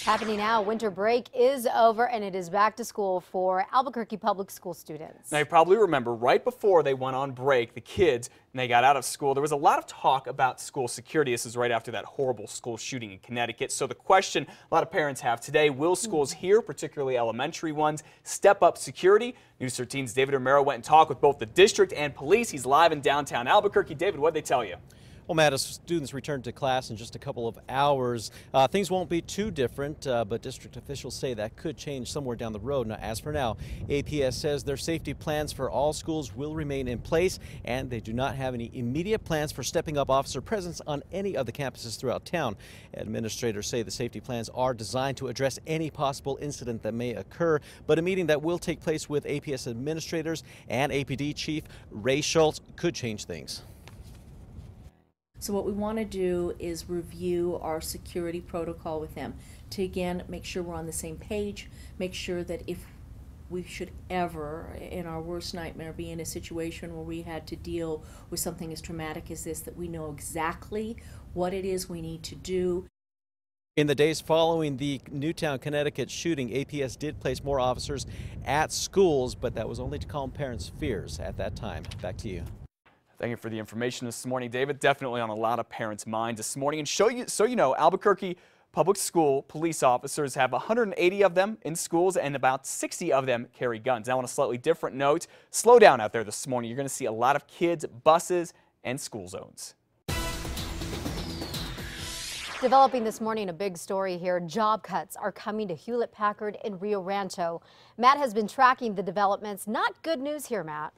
Happening now, winter break is over and it is back to school for Albuquerque public school students. Now you probably remember right before they went on break, the kids, and they got out of school, there was a lot of talk about school security. This is right after that horrible school shooting in Connecticut. So the question a lot of parents have today, will schools here, particularly elementary ones, step up security? News 13's David Romero went and talked with both the district and police. He's live in downtown Albuquerque. David, what did they tell you? Well, Matt, as students return to class in just a couple of hours, things won't be too different, but district officials say that could change somewhere down the road. Now, as for now, APS says their safety plans for all schools will remain in place, and they do not have any immediate plans for stepping up officer presence on any of the campuses throughout town. Administrators say the safety plans are designed to address any possible incident that may occur, but a meeting that will take place with APS administrators and APD Chief Ray Schultz could change things. So what we want to do is review our security protocol with them to, again, make sure we're on the same page, make sure that if we should ever, in our worst nightmare, be in a situation where we had to deal with something as traumatic as this, that we know exactly what it is we need to do. In the days following the Newtown, Connecticut shooting, APS did place more officers at schools, but that was only to calm parents' fears at that time. Back to you. Thank you for the information this morning, David. Definitely on a lot of parents' minds this morning. And so you know, Albuquerque public school police officers have 180 of them in schools, and about 60 of them carry guns. Now, on a slightly different note, slow down out there this morning. You're going to see a lot of kids, buses, and school zones. Developing this morning, a big story here. Job cuts are coming to Hewlett-Packard in Rio Rancho. Matt has been tracking the developments. Not good news here, Matt.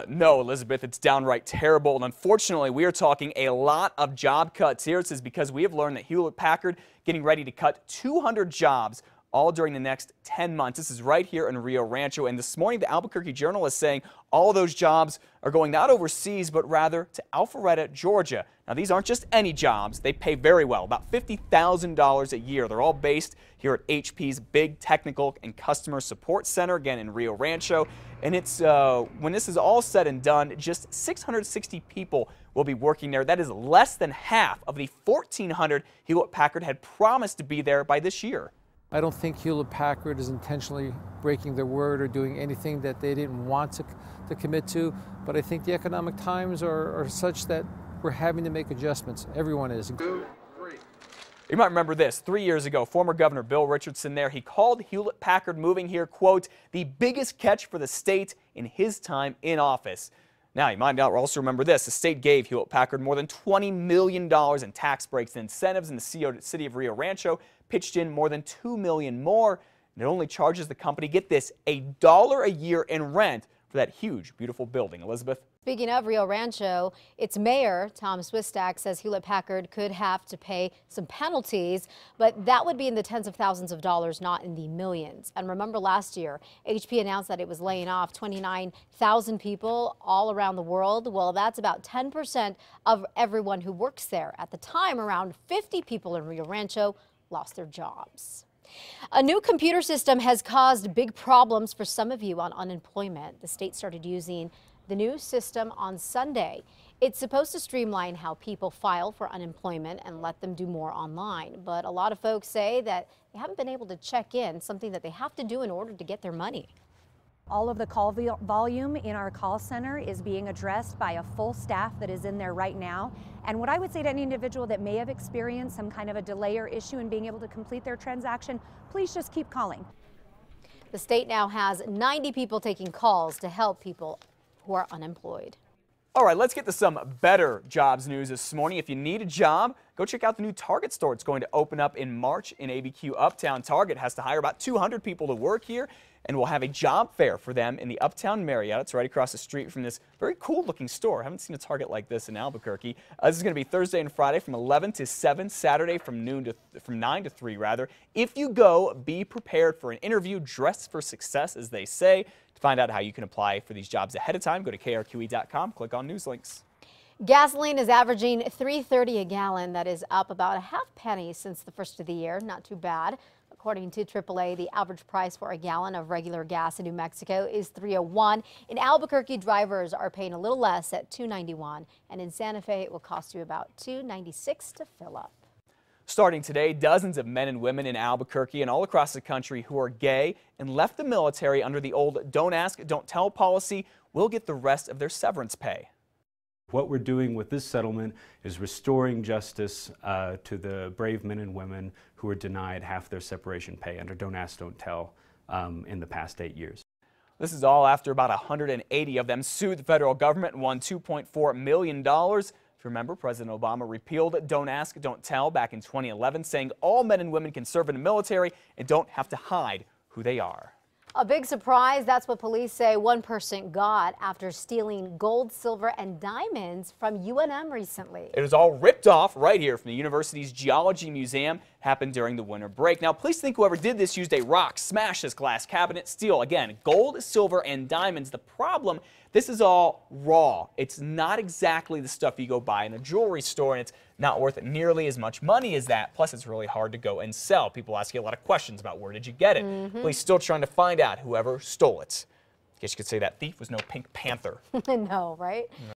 No, Elizabeth, it's downright terrible. And unfortunately, we are talking a lot of job cuts here. This is because we have learned that Hewlett-Packard getting ready to cut 200 jobs all during the next 10 months. This is right here in Rio Rancho. And this morning, the Albuquerque Journal is saying all of those jobs are going not overseas, but rather to Alpharetta, Georgia. Now, these aren't just any jobs. They pay very well, about $50,000 a year. They're all based here at HP's big technical and customer support center, again in Rio Rancho. And it's when this is all said and done, just 660 people will be working there. That is less than half of the 1,400 Hewlett-Packard had promised to be there by this year. I don't think Hewlett-Packard is intentionally breaking their word or doing anything that they didn't want to commit to, but I think the economic times are such that we're having to make adjustments. Everyone is. You might remember this. 3 years ago, former Governor Bill Richardson there, he called Hewlett-Packard moving here, quote, the biggest catch for the state in his time in office. Now, you might also remember this. The state gave Hewlett-Packard more than $20 million in tax breaks and incentives, and the city of Rio Rancho pitched in more than $2 million more. And it only charges the company, get this, $1 a year in rent for that huge, beautiful building. Elizabeth? Speaking of Rio Rancho, its mayor, Tom Swistak, says Hewlett-Packard could have to pay some penalties, but that would be in the tens of thousands of dollars, not in the millions. And remember last year, HP announced that it was laying off 29,000 people all around the world. Well, that's about 10% of everyone who works there. At the time, around 50 people in Rio Rancho lost their jobs. A new computer system has caused big problems for some of you on unemployment. The state started using the new system on Sunday. It's supposed to streamline how people file for unemployment and let them do more online. But a lot of folks say that they haven't been able to check in, something that they have to do in order to get their money. All of the call volume in our call center is being addressed by a full staff that is in there right now. And what I would say to any individual that may have experienced some kind of a delay or issue in being able to complete their transaction, please just keep calling. The state now has 90 people taking calls to help people who are unemployed. All right, let's get to some better jobs news this morning. If you need a job, go check out the new Target store. It's going to open up in March in ABQ Uptown. Target has to hire about 200 people to work here, and we'll have a job fair for them in the Uptown Marriott. It's right across the street from this very cool looking store. I haven't seen a Target like this in Albuquerque. This is going to be Thursday and Friday from 11 to 7, Saturday from 9 to 3 rather. If you go, be prepared for an interview, dress for success, as they say. To find out how you can apply for these jobs ahead of time, go to KRQE.com, click on news links. Gasoline is averaging $3.30 a gallon. That is up about a half penny since the first of the year. Not too bad. According to AAA, the average price for a gallon of regular gas in New Mexico is $3.01. In Albuquerque, drivers are paying a little less at $2.91. And in Santa Fe, it will cost you about $2.96 to fill up. Starting today, dozens of men and women in Albuquerque and all across the country who are gay and left the military under the old don't ask, don't tell policy will get the rest of their severance pay. What we're doing with this settlement is restoring justice to the brave men and women who were denied half their separation pay under don't ask, don't tell in the past 8 years. This is all after about 180 of them sued the federal government and won $2.4 million. If you remember, President Obama repealed Don't Ask, Don't Tell back in 2011, saying all men and women can serve in the military and don't have to hide who they are. A big surprise, that's what police say one person got after stealing gold, silver, and diamonds from UNM recently. It was all ripped off right here from the university's Geology Museum. Happened during the winter break. Now, police think whoever did this used a rock, smash this glass cabinet, steal, again, gold, silver, and diamonds. The problem, this is all raw. It's not exactly the stuff you go buy in a jewelry store, and it's not worth nearly as much money as that. Plus, it's really hard to go and sell. People ask you a lot of questions about where did you get it. Police still trying to find out whoever stole it. I guess you could say that thief was no Pink Panther. No, right?